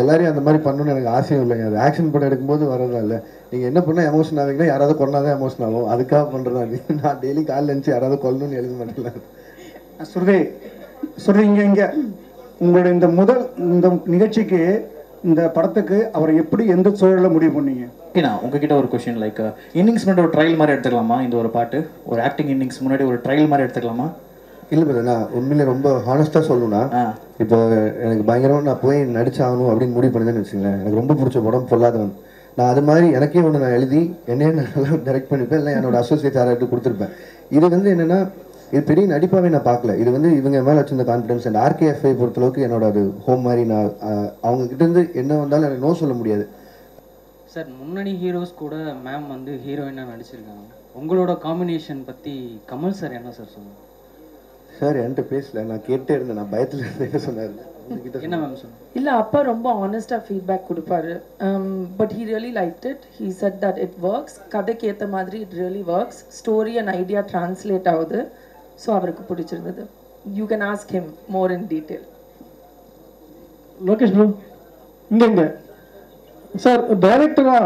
எல்லாரையும் அந்த மாதிரி பண்ணணும்னு எனக்கு ஆசையும் இல்லைங்க. அது ஆக்ஷன் படம் எடுக்கும்போது வரதா இல்லை. நீங்கள் என்ன பண்ணால் எமோஷன் ஆவீங்கன்னா யாராவது கொண்டாதான் எமோஷன் ஆகும். அதுக்காக பண்ணுறதா அது. நான் டெய்லி காலையில் இருந்துச்சு யாராவது கொல்லணும்னு எழுத மாட்டேன். சுருதி இங்கே உங்களுடைய இந்த நிகழ்ச்சிக்கு இந்த படத்துக்கு அவர் எப்படி எந்த சூழலில் முடிவு பண்ணீங்க? ஓகேண்ணா, உங்ககிட்ட ஒரு கொஸ்டின். லைக் இன்னிங்ஸ் முன்னாடி ஒரு ட்ரையல் மாதிரி எடுத்துக்கலாமா இந்த ஒரு பாட்டு? ஒரு ஆக்டிங் இன்னிங்ஸ் முன்னாடி ஒரு ட்ரையல் மாதிரி எடுத்துக்கலாமா? இல்லை பிரதர், நான் உண்மையிலே ரொம்ப ஹானஸ்ட்டாக சொல்லணும்னா, இப்போ எனக்கு பயங்கரமாக நான் போய் நடிச்சாகணும் அப்படின்னு முடிவு பண்ணுதுன்னு வச்சுங்களேன். எனக்கு ரொம்ப பிடிச்ச படம் பொல்லாதவன். நான் அது மாதிரி எனக்கே ஒன்று நான் எழுதி என்னையே நல்லா டைரக்ட் பண்ணிப்பேன், இல்லை என்னோட அசோசியேட் யாராவது கொடுத்துருப்பேன். இது வந்து என்னென்னா, இது பெரிய நடிப்பாகவே நான் பார்க்கல. இது வந்து இவங்க மேலே வச்சிருந்த கான்ஃபிடன்ஸ். அண்ட் ஆர்கேஎஃப்ஐ பொறுத்தளவுக்கு என்னோட அது ஹோம் மாதிரி. நான் அவங்ககிட்டேருந்து என்ன வந்தாலும் எனக்கு நோ சொல்ல முடியாது. சார், முன்னணி ஹீரோஸ் கூட மேம் வந்து ஹீரோயினாக நடிச்சிருக்காங்க. உங்களோட காம்பினேஷன் பற்றி கமல் சார் என்ன சார் சொன்னாங்க? சார் என்கிட்ட பேசல, நான் கேட்டே இருந்தேன். நான் பயத்தில் இருந்தேன் சொன்னார். என்ன மேம் சொன்னாங்க? இல்லை, அப்பா ரொம்ப ஆனஸ்டாக ஃபீட்பேக் கொடுப்பாரு. But he really like it. He set that it works. கதைக்கு ஏற்ற மாதிரி it really works. Story and idea translate ஆகுது. ஸோ அவருக்கு பிடிச்சிருந்தது. You can ask him more in detail. Lokesh bro இங்கே சார், டைரக்டராக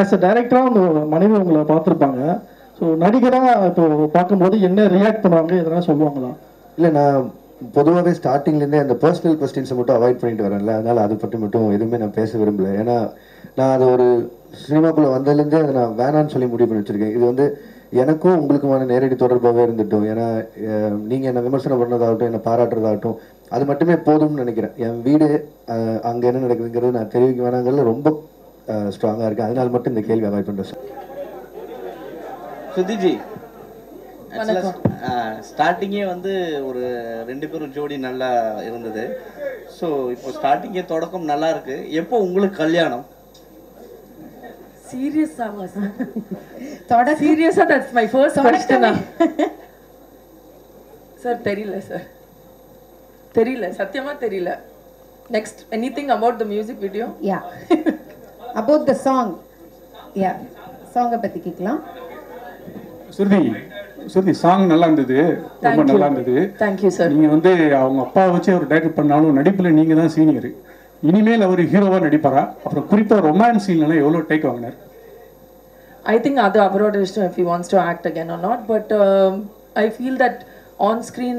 ஆஸ் அ டைரக்டராக உங்கள் மனைவி உங்களை பார்த்துருப்பாங்க. ஸோ நடிகராக இப்போ பார்க்கும்போது என்ன ரியாக்ட் பண்ணுவாங்க, எதனா சொல்லுவாங்களா? இல்லை, நான் பொதுவாகவே ஸ்டார்டிங்லேருந்தே அந்த பர்சனல் கொஸ்டின்ஸை மட்டும் அவாய்ட் பண்ணிட்டு வரேன்ல. அதனால் அதை பற்றி மட்டும் எதுவுமே நான் பேச விரும்பலை. ஏன்னா நான் அது ஒரு சினிமாக்குள்ளே வந்ததுலேருந்தே அதை நான் வேணான்னு சொல்லி முடிவு பண்ணி வச்சுருக்கேன். இது வந்து எனக்கும் உங்களுக்குமான நேரடி தொடர்பாகவே இருந்துட்டோம். ஏன்னா நீங்கள் என்னை விமர்சனம் பண்ணதாகட்டும், என்னை பாராட்டுறதாகட்டும், அது மட்டுமே போதும்னு நினைக்கிறேன். என் வீடு அங்கே என்ன நடக்குதுங்கிறது நான் தெரிவிக்க வேணாங்கிறது ரொம்ப ஸ்ட்ராங்காக இருக்கேன். அதனால மட்டும் இந்த கேள்வி அவாய்ட் பண்ணுறேன் சார். சுதிஜி, ஸ்டார்டிங்கே வந்து ஒரு 2 பேரும் ஜோடி நல்லா இருந்தது. ஸோ இப்போ ஸ்டார்டிங்கே தொடக்கம் நல்லா இருக்கு. எப்போ உங்களுக்கு கல்யாணம்? சீரியஸாவா சார்? சீரியஸா? That's my first question. Sir தெரியல சார், தெரியல, சத்தியமா தெரியல. Next, anything about the music video? Yeah, about the song. Yeah, சாங்கை பத்தி கேட்கலாம். சுருதி சாங் நல்லா இருந்தது, ரொம்ப நல்லா இருந்தது. Thank you sir. நீங்கள் வந்து அவங்க அப்பா வச்சு அவர் டைரக்ட் பண்ணாலும் நடிப்பில் நீங்கள் தான் சீனியர். இனிமேல் அவர் ஹீரோவாக நடிப்பாரா? அப்புறம் குறிப்பாக ரொமான்ஸ் சீன்லாம் எவ்வளோ டேக் வாங்கினார்? ஐ திங்க் அது அவரோட இஷ்டம், if he wants to act again or not. But I feel that on screen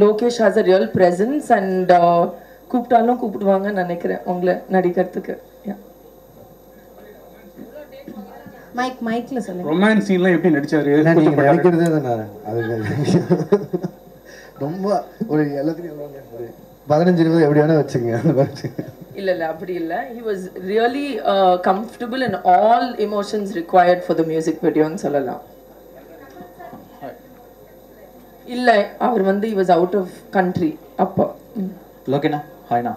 Lokesh has a real presence and கூப்பிட்டாலும் கூப்பிடுவாங்கன்னு நினைக்கிறேன் உங்களை நடிக்கிறதுக்கு. மைக்ல சொல்லுங்க. ரொமான்ஸ் சீன்லாம் எப்படி நடிச்சாரு? நீங்க நடிக்கிறதே தான். அது ரொம்ப ஒரு எல்லாத்தையும் 15-20 எப்படி வேணா வச்சுங்க. இல்ல அப்படி இல்ல. He was really comfortable in all emotions required for the music video ன்னு சொல்லலாம். இல்ல அவர் வந்து he was out of country அப்போ. லோகேனா, ஹாய்னா.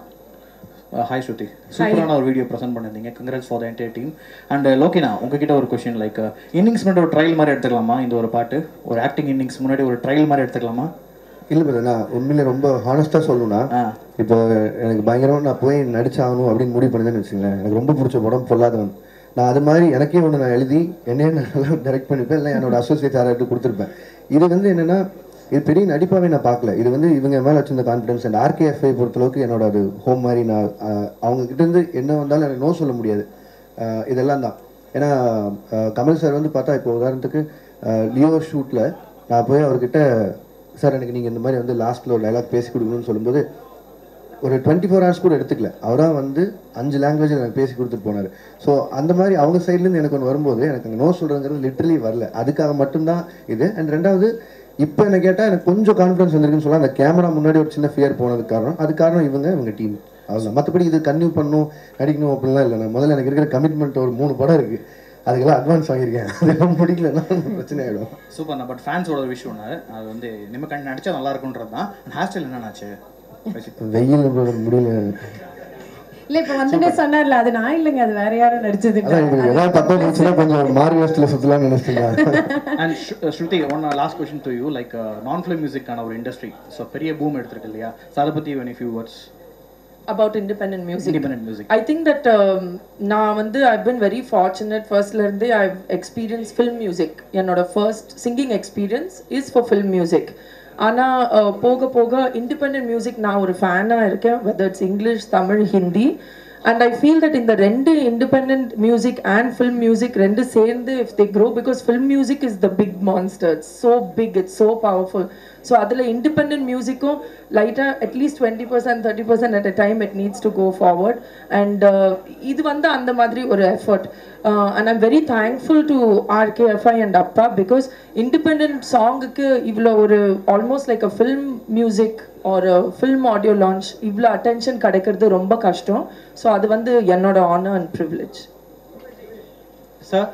ஹாய் ஸ்ருதி, சூப்பரான ஒரு வீடியோ ப்ரெசென்ட் பண்ணியிருந்தீங்க. Congrats for the entire team. And லோகேனா, உங்ககிட்ட ஒரு கொஸ்டின். லைக் இன்னிங்ஸ் முன்னாடி ஒரு ட்ரையல் மாதிரி எடுத்துக்கலாமா இந்த ஒரு பாட்டு? ஒரு ஆக்டிங் இன்னிங்ஸ் முன்னாடி ஒரு ட்ரையல் மாதிரி எடுத்துக்கலாமா? இல்லை பிரதர், நான் உண்மையிலே ரொம்ப ஹானஸ்ட்டாக சொல்லணும்னா, இப்போ எனக்கு பயங்கரமாக நான் போய் நடிச்சாகணும் அப்படின்னு முடிவு பண்ணுதுன்னு வச்சுங்களேன். எனக்கு ரொம்ப பிடிச்ச படம் பொல்லாதவன். நான் அது மாதிரி எனக்கே ஒன்று நான் எழுதி என்னையே நல்லா டைரக்ட் பண்ணிப்பேன், இல்லை என்னோட அசோசியேட் யாராவது கொடுத்துருப்பேன். இது வந்து என்னென்னா, இது பெரிய நடிப்பாகவே நான் பார்க்கல. இது வந்து இவங்க மேலே வச்சிருந்த கான்ஃபிடன்ஸ். அண்ட் ஆர்கேஎஃப்ஐ பொறுத்தளவுக்கு என்னோட அது ஹோம் மாதிரி. நான் அவங்ககிட்டேருந்து என்ன வந்தாலும் எனக்கு நோ சொல்ல முடியாது. இதெல்லாம் தான். ஏன்னா கமல் சார் வந்து பார்த்தா, இப்போ உதாரணத்துக்கு லியோ ஷூட்டில் நான் போய் அவர்கிட்ட, சார் எனக்கு நீங்கள் இந்த மாதிரி வந்து லாஸ்ட்டில் ஒரு டைலாக் பேசி கொடுக்கணும்னு சொல்லும்போது ஒரு 24 hours கூட எடுத்துக்கல. அவராக வந்து 5 languages எனக்கு பேசி கொடுத்துட்டு போனார். ஸோ அந்த மாதிரி அவங்க சைட்லேருந்து எனக்கு ஒன்று வரும்போது எனக்கு அங்கே நோ சொல்கிறதுங்கிறது லிட்ரலி வரல. அதுக்காக மட்டும்தான் இது. அண்ட் ரெண்டாவது, இப்போ என்ன கேட்டால் எனக்கு கொஞ்சம் கான்ஃபிடன்ஸ் வந்துருக்குன்னு சொல்லலாம். அந்த கேமரா முன்னாடி ஒரு சின்ன ஃபியர் போனதுக்கு காரணம், அது காரணம் இவங்க டீம். அவ்வளோதான். மற்றபடி இது கன்டினியூ பண்ணணும், நடிக்கணும் அப்படிலாம் இல்லை. நான் முதல்ல எனக்கு இருக்கிற கமிட்மெண்ட் ஒரு 3 படம் இருக்குது, அதுக்கெல்லாம் அட்வான்ஸ் வாங்கியிருக்கேன். அதெல்லாம் முடிக்கலன்னா பிரச்சனை ஆகிடும். சூப்பர்ண்ணா. பட் ஃபேன்ஸோட ஒரு விஷயம் ஒன்று, அது வந்து நம்ம நடிச்சா நல்லா இருக்குன்றது தான். ஹேர் ஸ்டைல் என்னன்னாச்சு? வெயில் முடியல. இல்ல இப்ப வந்துட்டே சொன்னார்ல, அது நான் இல்லைங்க, அது வேற யாரும் நடிச்சது. ஏதாவது தப்பா இருந்துச்சுன்னா கொஞ்சம் மாறு வேஸ்ட்ல சுத்தலாம் நினைச்சிட்டீங்க. And Shruti, one last question to you. Like நான் ஃபிலிம் மியூசிக்கான ஒரு இண்டஸ்ட்ரி ஸோ பெரிய பூம் எடுத்திருக்கு இல்லையா? ஸோ அதை பற்றி any few words about independent music? Independent music. I think that நான் வந்து I've been very fortunate. Firstல இருந்தே I've experienced film music. என்னோட first singing experience is for film music. ஆனால் போக போக இண்டிபெண்ட் மியூசிக் நான் ஒரு ஃபேனாக இருக்கேன், whether it's English, Tamil, Hindi. And I feel that in the ரெண்டு independent music and film music ரெண்டு சேர்ந்து if they grow, because film music is the big monster, it's so big, it's so powerful. So அதில் independent musicum லைட்டாக at least 20% 30% at a time it needs to go forward. And இது வந்து அந்த மாதிரி ஒரு effort. And I'm very thankful to RKFI and Appa, because independent songக்கு இவ்வளோ ஒரு almost like a film music or a film audio launch இவ்வளோ attention கிடைக்கிறது ரொம்ப கஷ்டம். ஸோ அது வந்து என்னோட honor and privilege. சார்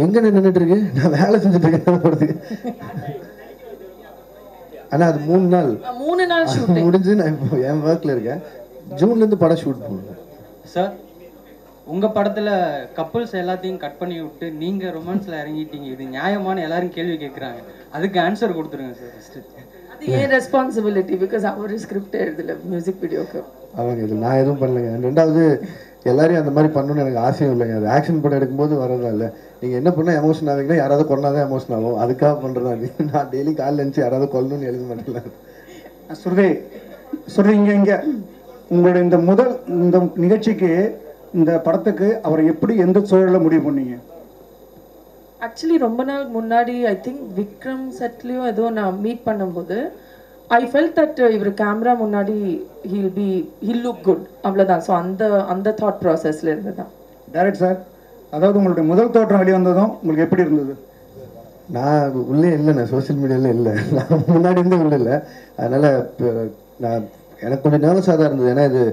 எங்க நின்றுட்டு இருக்கு? நான் வேலை செஞ்சுட்டு இருக்கேன். ஆனா அது 3 நாள் ஷூட்டிங் முடிஞ்சு நான் இப்போ என் ஒர்க்ல இருக்கேன். ஜூன்ல இருந்து படம் ஷூட் பண்ணுவேன். சார் உங்க படத்துல கப்புள்ஸ் எல்லாத்தையும் கட் பண்ணி விட்டு நீங்க ரொமான்ஸ்ல இறங்கிட்டீங்க, இது நியாயமான எல்லாரும் கேள்வி கேட்குறாங்க, அதுக்கு ஆன்சர் கொடுத்துருங்க சார் ஃபர்ஸ்ட். அது ஏன் ரெஸ்பான்சிபிலிட்டி, பிகாஸ் அவர் ஸ்கிரிப்ட் எழுதல மியூசிக் வீடியோக்கு. அவங்க இது நான் எதுவும் பண்ணலைங்க. ரெண்டாவது எல்லாரையும் அந்த மாதிரி பண்ணணும்னு எனக்கு ஆசையும் இல்லைங்க. அது ஆக்ஷன் படம் எடுக்கும்போது வரதா இல்லை. நீங்கள் என்ன பண்ணால் எமோஷன் ஆவீங்கன்னா யாராவது கொண்டாதான் எமோஷன் ஆகும். அதுக்காக பண்ணுறதா அது. நான் டெய்லி காலையில் எழுந்துச்சு யாராவது கொல்லணும்னு எழுத மாட்டேன். சுருதி இங்கே உங்களோட இந்த நிகழ்ச்சிக்கு இந்த படத்துக்கு அவரை எப்படி எந்த சூழலில் முடிவு பண்ணீங்க? ஆக்சுவலி ரொம்ப நாள் முன்னாடி ஐ திங்க் விக்ரம் செட்லேயும் ஏதோ நான் மீட் பண்ணும்போது ஐ ஃபெல்ட் தட் இவர் கேமரா முன்னாடி ஹில் லுக் குட், அவ்வளோதான். ஸோ அந்த தாட் ப்ராசஸ்ல இருந்து தான். டைரக்ட் சார், அதாவது உங்களுடைய முதல் தோற்றம் வெளிவந்ததும் உங்களுக்கு எப்படி இருந்தது? நான் உள்ளே இல்லைண்ணே, சோசியல் மீடியாவில் இல்லை. நான் முன்னாடி இருந்தே உள்ள இல்லை. அதனால் நான் எனக்கு கொஞ்சம் நர்வஸாக தான் இருந்தது. ஏன்னா இது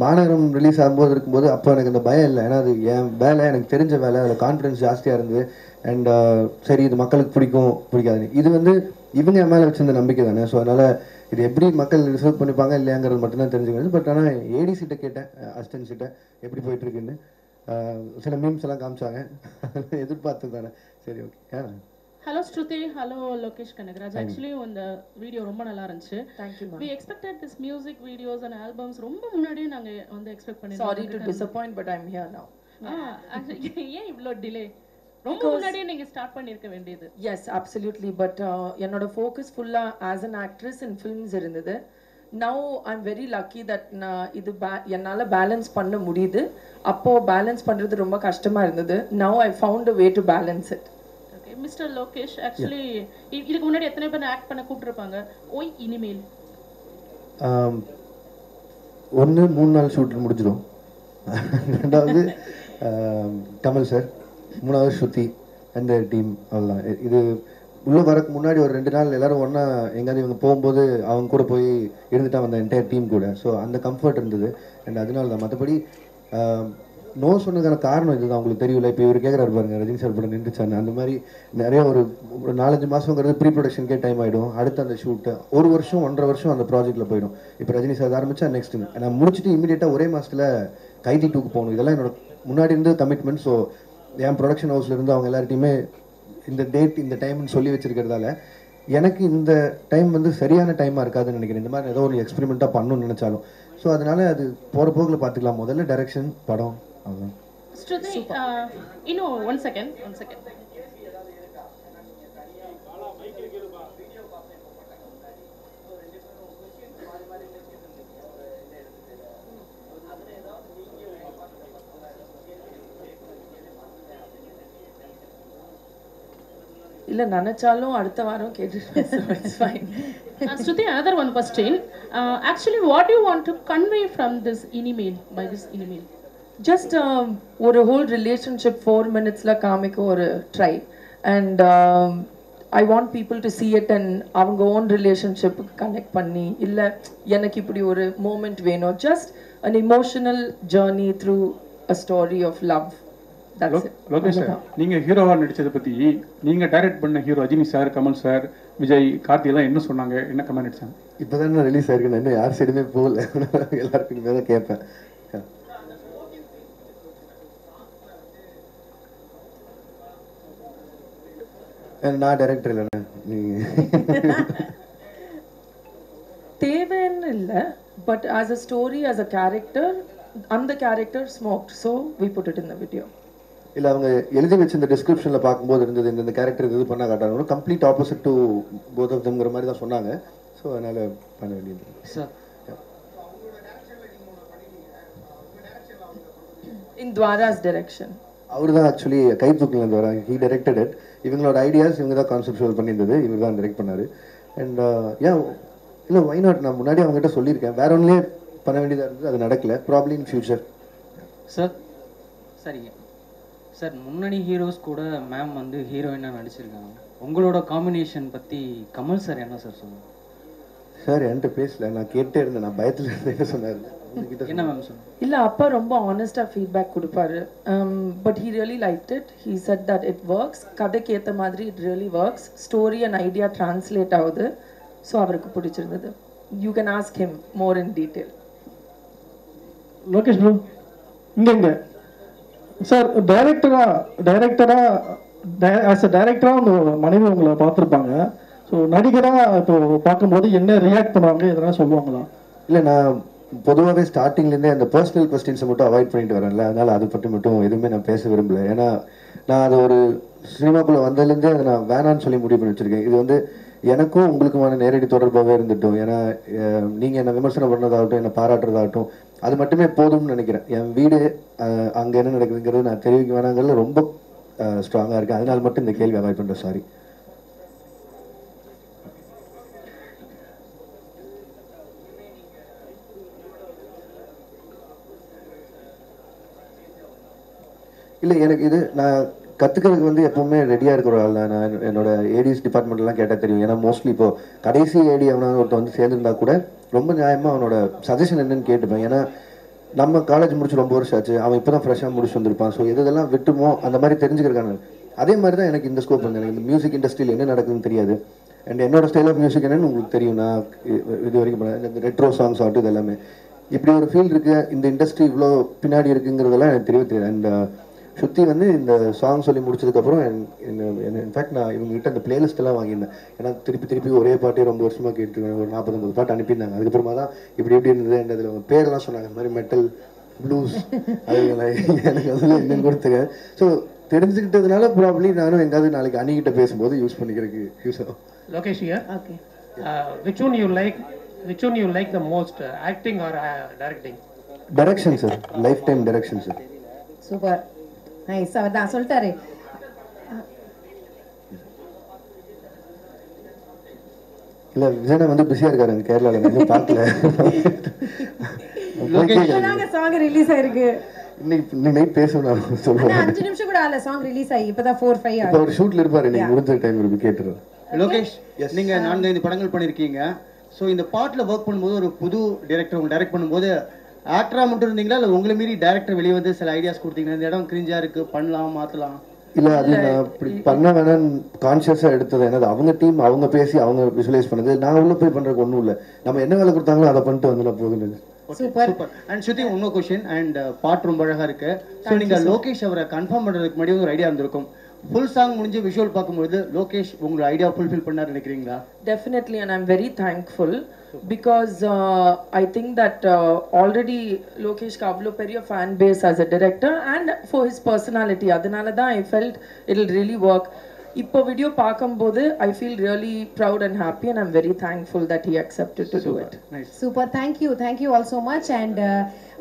மாநகரம் ரிலீஸ் ஆகும்போது இருக்கும்போது அப்போ எனக்கு அந்த பயம் இல்லை. ஏன்னா அது என் வேலை, எனக்கு தெரிஞ்ச வேலை, அதில் கான்ஃபிடன்ஸ் ஜாஸ்தியாக இருந்தது. அண்ட் சரி இது மக்களுக்கு பிடிக்காது. இது வந்து இவங்க என் மேலே வச்சிருந்த நம்பிக்கை தானே. ஸோ அதனால் இது எப்படி மக்கள் ரிசர்வ் பண்ணிப்பாங்க இல்லையாங்கிறது மட்டும்தான் தெரிஞ்சுக்கிறது. பட் ஆனால் ஏடிசிட்ட கேட்டேன், அசிஸ்டன்ட்ஸிட்ட எப்படி போயிட்டுருக்குன்னு. சில மீம்ஸ் எல்லாம் காமிச்சாங்க, எதிர்பார்த்து தானே. சரி ஓகே. ஹலோ ஸ்ருதி, ஹலோ லோகேஷ் கனகராஜ். ஆக்சுவலி இந்த வீடியோ ரொம்ப நல்லா இருந்துச்சு. Thank you. we expected this music videos and albums ரொம்ப முன்னாடியே நாங்க வந்து எக்ஸ்பெக்ட் பண்ணிருந்தோம். Sorry to disappoint, but I'm here now. ஏன் இவ்ளோ டிலே? ரொம்ப முன்னாடியே நீங்க ஸ்டார்ட் பண்ணிருக்க வேண்டியது. Yes, absolutely. But என்னோட focus full-ஆ as an actress in films இருந்தது. Now I'm very lucky that நான் இது என்னால் பேலன்ஸ் பண்ண முடியுது. அப்போ பேலன்ஸ் பண்ணுறது ரொம்ப கஷ்டமாக இருந்தது. Now I found a way to balance it. Okay, Mr. Lokesh, actually இதுக்கு முன்னாடி எத்தனை பேர் ஆக்ட் பண்ண கூப்பிட்டுருப்பாங்க? ஓய் இனிமேல் 3 நாள் ஷூட்டில் முடிஞ்சிடும். ரெண்டாவது கமல் சார், 3வது ஸ்ருதி அந்த டீம், அவ்வளோதான். இது உள்ளே வரக்கு முன்னாடி ஒரு 2 நாள் எல்லோரும் ஒன்றா எங்கேயாவது இவங்க போகும்போது அவங்க கூட போய் இருந்துட்டா வந்த என்டையர் டீம் கூட. ஸோ அந்த கம்ஃபர்ட் இருந்தது. அண்ட் அதனால தான். மற்றபடி நோ சொன்னதுக்கான காரணம் இதுதான். உங்களுக்கு தெரியல, இப்போ இவர் கேட்குறாரு பாருங்க, ரஜினி சார் படம் நின்றுச்சான்னு. அந்த மாதிரி நிறைய ஒரு 4-5 மாதங்கிறது ப்ரீ ப்ரொடக்ஷனுக்கே டைம் ஆகிடும். அடுத்து அந்த ஷூட்டு 1 வருஷம் 1.5 வருஷம் அந்த ப்ராஜெக்ட்டில் போயிடும். இப்போ ரஜினி சார் ஆரம்பித்தா நெக்ஸ்ட் நான் முடிச்சுட்டு இமீடியட்டாக ஒரே மாதத்தில் கைதி 2க்கு போகணும். இதெல்லாம் என்னோட முன்னாடி இருந்து கமிட்மெண்ட். ஸோ என் ப்ரொடக்ஷன் ஹவுஸ்லேருந்து அவங்க எல்லார்ட்டையுமே இந்த டேட் இந்த டைம்னு சொல்லி வச்சிருக்கிறதால எனக்கு இந்த டைம் வந்து சரியான டைமாக இருக்காதுன்னு நினைக்கிறேன். இந்த மாதிரி ஏதோ ஒரு எக்ஸ்பெரிமெண்ட்டாக பண்ணணும்னு நினச்சாலும். ஸோ அதனால அது போகிற போக்கில் பார்த்துக்கலாம். முதல்ல டைரக்ஷன், படம், அவ்வளோதான். ஸ்ருதி, இன்னும் ஒன் செகண்ட். இல்லை நினச்சாலும் அடுத்த வாரம் கேட்டுருக்கேன். So it's fine. Shruti, another one question. Actually, what do you want to convey from this email, by this email? Just ஒரு whole relationship 4 minutesல காமிக்க ஒரு try. And I want people to see it and அவங்க own relationship connect பண்ணி, இல்லை எனக்கு இப்படி ஒரு moment வேணும். Just an emotional journey through a story of love. Lokesh sir, நீங்கள் ஹீரோவாக நடித்ததை பற்றி நீங்கள் டைரக்ட் பண்ண hero Rajini sir, Kamal sir, Vijay, Karthi எல்லாம் என்ன சொன்னாங்க, என்ன கமெண்ட் அடிச்சாங்க? இப்போ தான் நான் ரிலீஸ் ஆயிருக்கேன். இன்னும் யார் சைடுமே போகல. எல்லாருக்கும் மேலே கேட்பேன். நான் டைரக்டர் இல்லைண்ணே, தேவைன்னு இல்லை. But as a story, as a character, அந்த character smoked, so we put it in the video. இல்லை அவங்க எழுதி வச்சு இந்த டிஸ்கிரிப்ஷனில் பார்க்கும்போது இருந்தது இந்த கேரக்டர் இது பண்ண காட்டாங்க complete opposite to both of தம்ங்கிற மாதிரி தான் சொன்னாங்க. ஸோ அதனால் பண்ண வேண்டியது சார். In Dwara's direction. அவர் தான் ஆக்சுவலி கைத்தூக்கில் வராங்க. He directed it. இவங்களோட ஐடியாஸ் இவங்க தான் கான்செப்டுவல் பண்ணியிருந்தது, இவர் தான் டைரக்ட் பண்ணார். அண்ட் இல்லை வை நாட், நான் முன்னாடி அவங்ககிட்ட சொல்லியிருக்கேன் வேற ஒன்றுலேயே பண்ண வேண்டியதாக இருந்தது, அது நடக்கல. Probably in future. சார் சரிங்க சார், முன்னணி ஹீரோஸ் கூட மேம் வந்து ஹீரோயினாக நடிச்சிருக்காங்க. உங்களோட காம்பினேஷன் பற்றி கமல் சார் என்ன சார் சொல்லுங்கள்? சார் என்கிட்ட பேசல, நான் கேட்டே இருந்தேன், நான் பயத்தில் இருந்தேன் சொன்னார். என்ன மேம் சொல்லுங்கள்? இல்லை அப்பா ரொம்ப ஆனஸ்டாக ஃபீட்பேக் கொடுப்பாரு. But he really like it. He set that it works, கதைக்கு ஏற்ற மாதிரி it really works, story and idea translate ஆகுது. ஸோ அவருக்கு பிடிச்சிருந்தது. You can ask him more in detail. Lokesh bro இங்கே சார், டைரக்டரா ஆஸ் அ டைரக்டராக உங்கள் மனைவி உங்களை பார்த்துருப்பாங்க. ஸோ நடிகராக இப்போ பார்க்கும்போது என்ன ரியாக்ட் பண்ணுவாங்க, எதனா சொல்லுவாங்களா? இல்லை, நான் பொதுவாகவே ஸ்டார்டிங்லேருந்தே அந்த பர்சனல் கொஸ்டின்ஸை மட்டும் அவாய்ட் பண்ணிட்டு வரேன்ல, அதனால் அதை பற்றி மட்டும் எதுவுமே நான் பேச விரும்பல. ஏன்னா நான் அது ஒரு சினிமாக்குள்ளே வந்ததுலேருந்தே அதை நான் வேணான்னு சொல்லி முடிவு பண்ணி வச்சுருக்கேன். இது வந்து எனக்கும் உங்களுக்குமான நேரடி தொடர்பாகவே இருந்துட்டோம். ஏன்னா நீங்கள் என்னை விமர்சனம் பண்ணதாகட்டும், என்னை பாராட்டுறதாகட்டும், அது மட்டுமே போதும்னு நினைக்கிறேன். என் வீடு அங்கே என்ன நடக்குதுங்கிறது நான் தெரிவிக்க வேணாங்கிறதுல ரொம்ப ஸ்ட்ராங்காக இருக்கேன். அதனால் மட்டும் இந்த கேள்வி அவாய்ட் பண்ணுறேன். சாரி. இல்லை, எனக்கு இது நான் கற்றுக்கிறதுக்கு வந்து எப்போவுமே ரெடியாக இருக்கிற ஆள் தான். நான் என்னோட ஏடிஎஸ் டிபார்ட்மெண்ட்லாம் கேட்டால் தெரியும். ஏன்னா மோஸ்ட்லி இப்போ கடைசி ஏடி அவனால ஒருத்தர் வந்து சேர்ந்துருந்தா கூட ரொம்ப நியாயமாக அவனோட சஜஷன் என்னன்னு கேட்டுப்பேன். ஏன்னா நம்ம காலேஜ் முடிச்சு ரொம்ப வருஷம் ஆச்சு, அவன் இப்போ தான் ஃப்ரெஷ்ஷாக முடிச்சு வந்திருப்பான். ஸோ எதெல்லாம் விட்டுமோ அந்த மாதிரி தெரிஞ்சுக்கிறக்கான அதே மாதிரி தான் எனக்கு இந்த ஸ்கோப் வந்து எனக்கு இந்த மியூசிக் இண்டஸ்ட்ரியில் என்ன நடக்குதுன்னு தெரியாது. அண்ட் என்னோட ஸ்டைல் ஆஃப் மியூசிக் என்னன்னு உங்களுக்கு தெரியும். நான் இது வரைக்கும் இந்த ரெட்ரோ சாங்ஸ் ஆகட்டும், இது எல்லாமே இப்படி ஒரு ஃபீல்டு இருக்குது, இந்த இண்டஸ்ட்ரி இவ்வளோ பின்னாடி இருக்குங்கிறதெல்லாம் எனக்கு தெரியவே தெரியாது. அண்ட் சுற்றி வந்து இந்த சாங் சொல்லி முடிச்சதுக்கப்புறம் இன்ஃபேக்ட் நான் இவங்ககிட்ட அந்த பிளேலிஸ்ட் எல்லாம் வாங்கியிருந்தேன். ஏன்னா திருப்பி ஒரே பாட்டே ரொம்ப வருஷமாக கேட்டுருக்கேன். ஒரு 40-50 பாட்டு அனுப்பியிருந்தாங்க. அதுக்கப்புறமா தான் இப்படி எப்படி இருந்தது அண்ட் அதில் அவங்க பேரெல்லாம் சொன்னாங்க. இந்த மாதிரி மெட்டல், ப்ளூஸ், அது எனக்கு அதில் என்னன்னு கொடுத்துங்க. ஸோ தெரிஞ்சுக்கிட்டதுனால ப்ராப்ளி நானும் எங்காவது நாளைக்கு அணிகிட்ட பேசும்போது யூஸ் பண்ணிக்கிறதுக்கு யூஸ் ஆகும். Lokesh here. Okay. Which one you like the most, acting or directing? Direction sir, lifetime direction sir. Super. Nice. அவர் தான் சொல்லிட்டாரு. இல்ல விஜயனா வந்து பிஸியா இருக்காரு கேரளால, நான் பார்க்கல. இப்போதாங்க சாங் ரிலீஸ் ஆயிருக்கு. இன்னைக்கு நைட் பேசணும் சொல்லுவாங்க. 5 நிமிஷம் கூட ஆல சாங் ரிலீஸ் ஆகி இப்போதான் 4-5 ஆகுது. இப்போ ஒரு ஷூட்ல இருப்பாரு, நீங்க முடிஞ்ச டைம் இருக்கு கேட்டுறேன். லோகேஷ், நீங்க 4-5 படங்கள் பண்ணிருக்கீங்க. ஸோ இந்த பாட்டில் ஒர்க் பண்ணும்போது ஒரு புது டைரக்டர் உங்களை டைரக்ட் பண்ணும்போது ஆக்டரா மட்டும் இருந்தீங்களா, இல்லை உங்களை மீறி டைரக்டர் வெளியே வந்து சில ஐடியாஸ் கொடுத்தீங்கன்னா இந்த இடம் கிரிஞ்சா இருக்கு, பண்ணலாம், மாற்றலாம்? இல்லை, அது நான் அப்படி பண்ண வேணான்னு கான்ஷியஸாக எடுத்தது. என்னது அவங்க டீம் அவங்க பேசி அவங்க விஷுவலைஸ் பண்ணது. நான் உள்ள போய் பண்ணுறதுக்கு ஒன்றும் இல்லை. நம்ம என்ன வேலை கொடுத்தாங்களோ அதை பண்ணிட்டு வந்துட போகுது. சூப்பர். அண்ட் ஸ்ருதி, இன்னொரு கொஸ்டின். அண்ட் பாட்டு ரொம்ப அழகா இருக்கு. ஸோ நீங்க லோகேஷ் அவரை கன்ஃபார்ம் பண்றதுக்கு முன்னாடி ஒரு ஐடியா இருந்திருக்கும். ஃபுல் சாங் முடிஞ்சு விஷுவல் பார்க்கும்போது லோகேஷ் உங்களோட ஐடியா ஃபுல்ஃபில் பண்ணார் நினைக்கிறீங்களா? Definitely, and I'm very thankful because I think that already Lokesh Kavlo periya fan base as a director and for his personality, adanala da I felt it'll really work. இப்போ video பார்க்கும்போது I feel really proud and happy and I'm very thankful that he accepted to do it. Super. Thank you all so much. And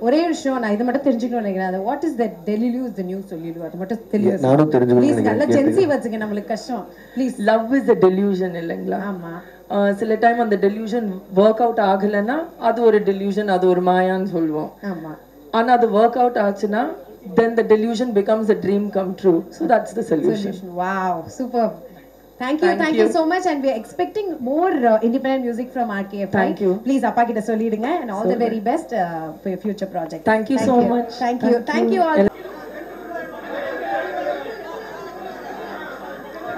ஒரே விஷயம் நான் இது மட்டும் தெரிஞ்சுக்கணும் நினைக்கிறேன். What is that Delulu is the new Solulu? அது மட்டும் தெரியும். நானும் தெரிஞ்சுக்கணும் ப்ளீஸ் நினைக்கிறேன். நல்ல ஜென்சி வச்சுங்க, நம்மளுக்கு கஷ்டம். Please. Love is a delusion இல்லைங்களா? ஆமா. சில டைம் அந்த டெலியூஷன் ஒர்க் அவுட் ஆகலைன்னா அது ஒரு டெலியூஷன், அது ஒரு மாயான்னு சொல்லுவோம். ஆமா. ஆனா அது ஒர்க் அவுட் ஆச்சுன்னா then the delusion becomes a dream come true. So that's the solution. Wow, superb. Thank you so much, and we are expecting more independent music from RKF. Thank you. Please appa kitta sollidunga, and all the very best for your future project. Thank you so much. Thank you all.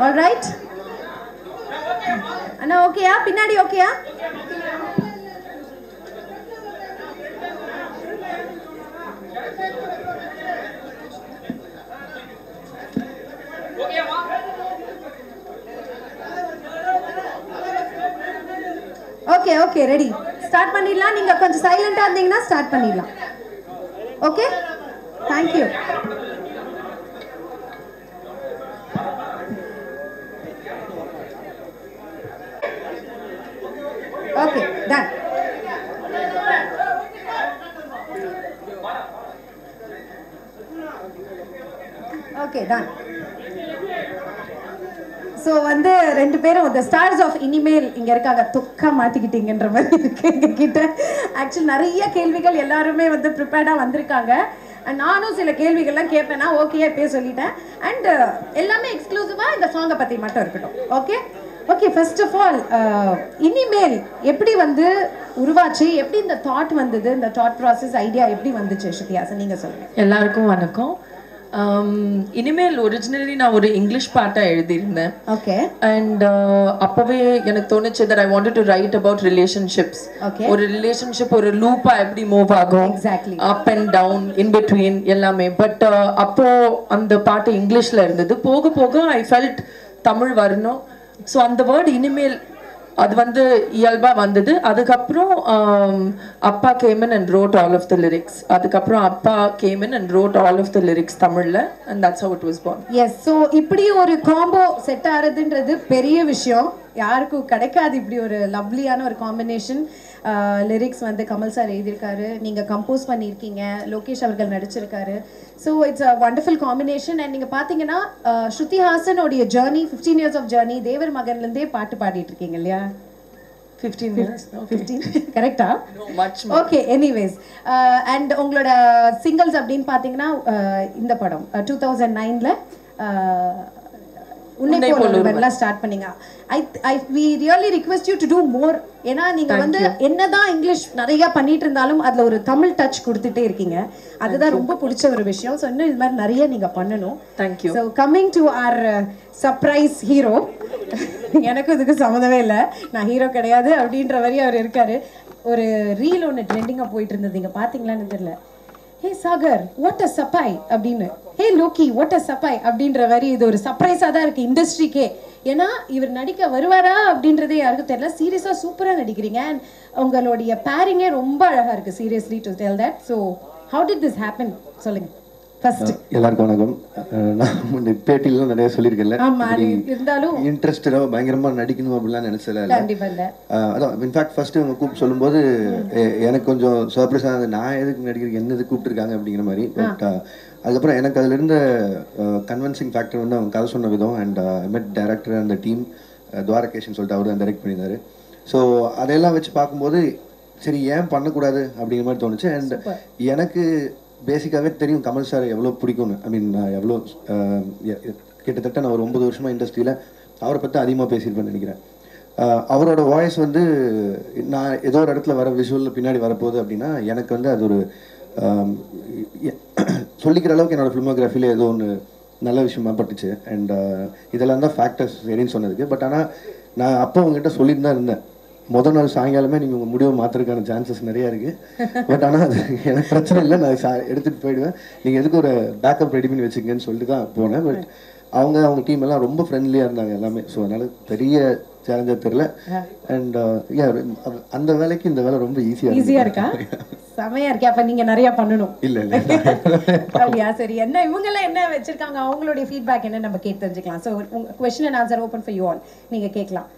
All right. Anna okay ya? Pinnadi okay ya? Okay, ready. Start பண்ணிடலாம். நீங்க கொஞ்சம் சைலண்டா இருந்தீங்கன்னா start பண்ணிடலாம். Okay? Thank you. Okay done. So வந்து ரெண்டு பேரும் த stars of இனிமேல் இங்கே இருக்காங்க. தொக்கா மாட்டிக்கிட்டீங்கன்ற மாதிரி இருக்கு எங்ககிட்ட. ஆக்சுவலி நிறைய கேள்விகள் எல்லாருமே வந்து ப்ரிப்பேர்டாக வந்திருக்காங்க. அண்ட் நானும் சில கேள்விகள்லாம் கேட்பேன். நான் ஓகே இப்பயே சொல்லிட்டேன். அண்ட் எல்லாமே எக்ஸ்க்ளூசிவாக இந்த சாங்கை பற்றி மட்டும் இருக்கட்டும். Okay okay. First of all இனிமேல் எப்படி வந்து உருவாச்சு, எப்படி இந்த தாட் வந்தது, இந்த தாட் ப்ராசஸ் ஐடியா எப்படி வந்துச்சு ஸ்ருதிஹாசன் நீங்கள் சொல்லுங்கள். எல்லாருக்கும் வணக்கம். இனிமேல் ஒரிஜினலி நான் ஒரு இங்கிலீஷ் பாட்டை எழுதியிருந்தேன். ஓகே. அண்ட் அப்போவே எனக்கு தோணுச்சு that I wanted to write about relationships. Okay. ஒரு ரிலேஷன்ஷிப் ஒரு லூப்பா எப்படி மூவ் ஆகும், exactly, up and down, in between எல்லாமே. பட் அப்போ அந்த பாட்டு இங்கிலீஷ்ல இருந்தது. போக போக ஐ ஃபெல்ட் தமிழ் வரணும். ஸோ அந்த வேர்ட் இனிமேல் அது வந்து இயல்பா வந்தது. அதுக்கப்புறம் அப்பா came in and wrote all of the lyrics. அதுக்கப்புறம் அப்பா came in and wrote all of the lyrics தமிழ்ல. And that's how it was born. Yes. So இப்படி ஒரு காம்போ செட் ஆகிறதுன்றது பெரிய விஷயம். யாருக்கும் கிடைக்காது இப்படி ஒரு லவ்லியான ஒரு காம்பினேஷன். லிரிக்ஸ் வந்து கமல் சார் எழுதியிருக்காரு, நீங்கள் கம்போஸ் பண்ணியிருக்கீங்க, லோகேஷ் அவர்கள் நடிச்சிருக்காரு. So it's a wonderful combination. And நீங்கள் பார்த்தீங்கன்னா ஸ்ருதிஹாசனோடைய ஜேர்னி 15 இயர்ஸ் ஆஃப் ஜேர்னி, தேவர் மகன்லேருந்தே பாட்டு பாடிட்டு இருக்கீங்க இல்லையா? 15 years. 15 கரெக்டா? மச். ஓகே. எனிவேஸ் அண்ட் உங்களோட சிங்கிள்ஸ் அப்படின்னு பார்த்தீங்கன்னா இந்த படம் 2009ல உன்னை போலொருவன்லாம் ஸ்டார்ட் பண்ணீங்க. we really request you to do more. ஏன்னா நீங்க வந்து என்னதான் இங்கிலீஷ் நிறைய பண்ணிட்டு இருந்தாலும் அதுல ஒரு தமிழ் டச் கொடுத்துட்டே இருக்கீங்க. அதுதான் ரொம்ப பிடிச்ச ஒரு விஷயம். ஸோ இன்னும் இது மாதிரி நிறைய நீங்க பண்ணணும். Thank you. So coming to our surprise hero. எனக்கும் இதுக்கு சம்மந்தமே இல்லை, நான் ஹீரோ கிடையாது அப்படின்ற மாதிரி அவர் இருக்காரு. ஒரு ரீல் ஒன்று ட்ரெண்டிங்காக போயிட்டு இருந்தது, நீங்கள் பார்த்தீங்களான்னு தெரியல. ஹே சாகர் வாட் அ சப்பாய் அப்படின்னு, ஹே லோக்கி வாட் அ சப்பாய் அப்படின்ற மாதிரி. இது ஒரு சர்ப்ரைஸாக தான் இருக்குது இண்டஸ்ட்ரிக்கே. ஏன்னா இவர் நடிக்க வருவாரா அப்படின்றதே யாருக்கும் தெரியல. சீரியஸாக சூப்பராக நடிக்கிறீங்க. அண்ட் உங்களுடைய பேரிங்கே ரொம்ப அழகாக இருக்குது. Seriously to tell that. So how did this happen சொல்லுங்கள் ஃபர்ஸ்ட். எல்லாருக்கும் வணக்கம். நான் பேட்டிலாம் நிறைய சொல்லியிருக்கேன்ல, இருந்தாலும் இன்ட்ரெஸ்டடாக பயங்கரமாக நடிக்கணும் அப்படிலாம் நினைச்சல. அதான் இன்ஃபேக்ட் ஃபர்ஸ்ட் அவங்க கூப்பிட்டு சொல்லும்போது எனக்கு கொஞ்சம் சர்ப்ரைஸாக இருந்தது. நான் எதுக்கு நடிக்கிறேன், என்ன எதுக்கு கூப்பிட்டுருக்காங்க அப்படிங்கிற மாதிரி. பட் அதுக்கப்புறம் எனக்கு அதில் இருந்த கன்வின்சிங் ஃபேக்டர் வந்து அவங்க கதை சொன்ன விதம். அண்ட் மெட் டைரக்டர் அந்த டீம் துவாரகேஷன் சொல்லிட்டு அவர் தான் டைரக்ட் பண்ணியிருந்தாரு. ஸோ அதையெல்லாம் வச்சு பார்க்கும்போது சரி ஏன் பண்ணக்கூடாது அப்படிங்கிற மாதிரி தோணுச்சு. அண்ட் எனக்கு பேசிக்காகவே தெரியும் கமல் சார் எவ்வளோ பிடிக்கும்னு. ஐ மீன் நான் எவ்வளோ கிட்டத்தட்ட நான் ஒரு 9 வருஷமாக இண்டஸ்ட்ரியில் அவரை பற்றி அதிகமாக பேசியிருப்பேன்னு நினைக்கிறேன். அவரோட வாய்ஸ் வந்து நான் ஏதோ ஒரு இடத்துல வர விஷுவலில் பின்னாடி வரப்போகுது அப்படின்னா எனக்கு வந்து அது ஒரு சொல்லிக்கிற அளவுக்கு என்னோடய ஃபிலிமோகிராஃபியில் ஏதோ ஒன்று நல்ல விஷயமா பட்டுச்சு. அண்ட் இதெல்லாம் தான் ஃபேக்டர்ஸ் சரின்னு சொன்னதுக்கு. பட் ஆனால் நான் அப்போ உங்ககிட்ட சொல்லிட்டு தான் இருந்தேன், முதல் நாள் சாயங்காலமே நீங்கள் உங்கள் முடிவை மாற்றுறதுக்கான சான்சஸ் நிறையா இருக்குது. பட் ஆனால் அது எனக்கு பிரச்சனை இல்லை, நான் எடுத்துகிட்டு போயிடுவேன், நீங்கள் எதுக்கு ஒரு பேக்கப் ரெடி பண்ணி வச்சுக்கங்கன்னு சொல்லிட்டு தான் போனேன். பட் அவங்க டீம் எல்லாம் ரொம்ப ஃப்ரெண்ட்லியாக இருந்தாங்க எல்லாமே. ஸோ அதனால் பெரிய சேலஞ்சாக தெரியல. அண்ட் அந்த வேலைக்கு இந்த வேலை ரொம்ப ஈஸியாக இருக்கா? செமையா இருக்கே. அப்ப நீங்க நிறைய பண்ணணும். இல்ல அப்படியா? சரி. என்ன இவங்க எல்லாம் என்ன வச்சிருக்காங்க, அவங்களுடைய ஃபீட்பேக் என்ன நம்ம கேட்டு தெரிஞ்சுக்கலாம். So question and answer open for you all. நீங்க கேட்கலாம்.